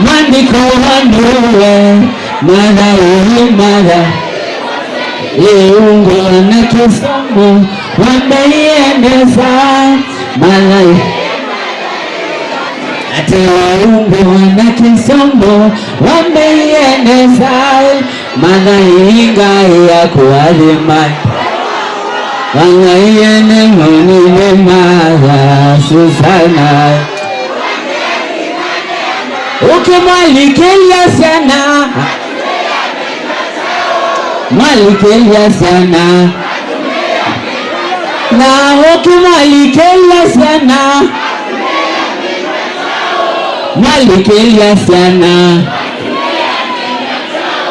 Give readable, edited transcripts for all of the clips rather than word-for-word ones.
Mandiko wanue mara Iungo na kisomo wameieneza malai ate waungo na kisomo wameieneza malaika ya kualima wangaiene monile mara Susana ukimwalikelia sana mwalikelia sana na ukimwalikelia sana mwalikelia sana.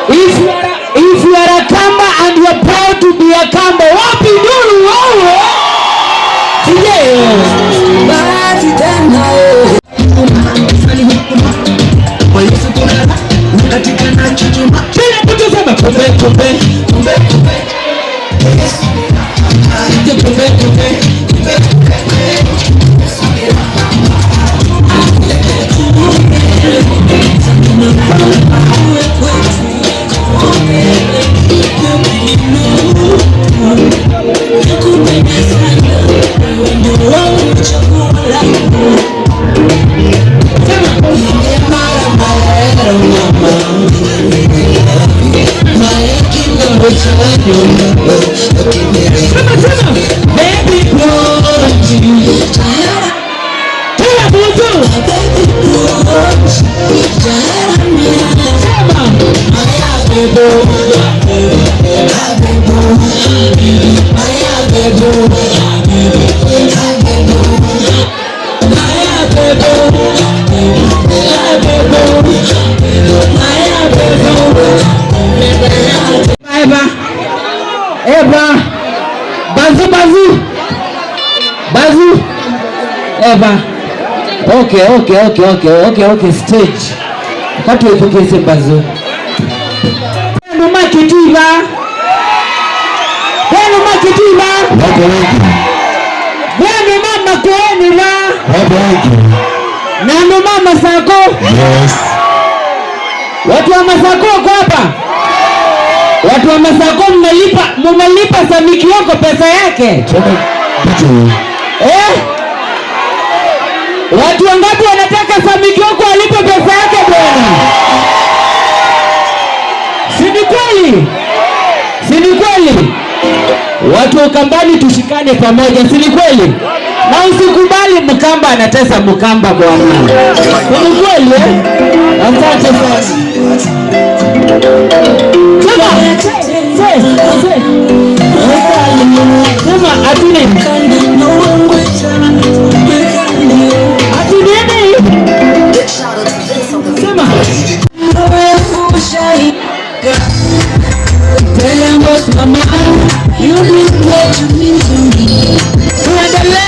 If you are a Kamba and you are proud to be a Kamba, wapi nuru wewe? Bazu. Eva. Okay, stage. Watu wapokeze Bazu. Mama Kitiva. Mama Kitiva. Wapo wengi. Wewe mama koeni la. Wapo wengi. Na mama Sako. Yes. Watu wa Masako kwa hapa. Watu wa Masako mmelipa Samiki yako pesa yake. Watu wangapi wanataka Samiki yako alipe pesa yake bwana? Si ni kweli? Watu wa Kambani tushikane pamoja, si ni kweli? Na usikubali Mkamba anatesa Mkamba bwana. Si ni kweli Asante sana. Sema atini. Sema. Mama, you mean what you mean to me. Tuendelee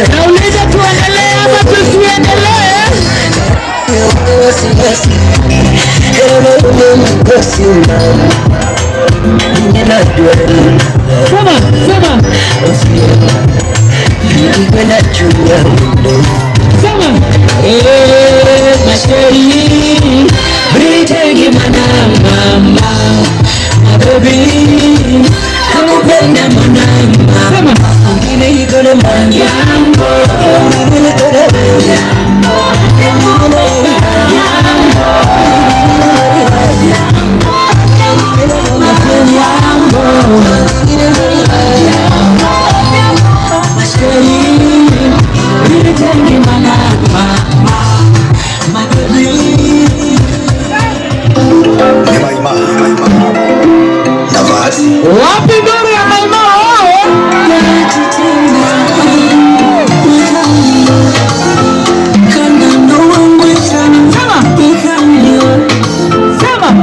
nauliza tuendelee ama tusiendelee? Sema. Masheri Britegi mama baby nakupenda mama ngine iko na manyango wapi bora ya mama wao? Sema.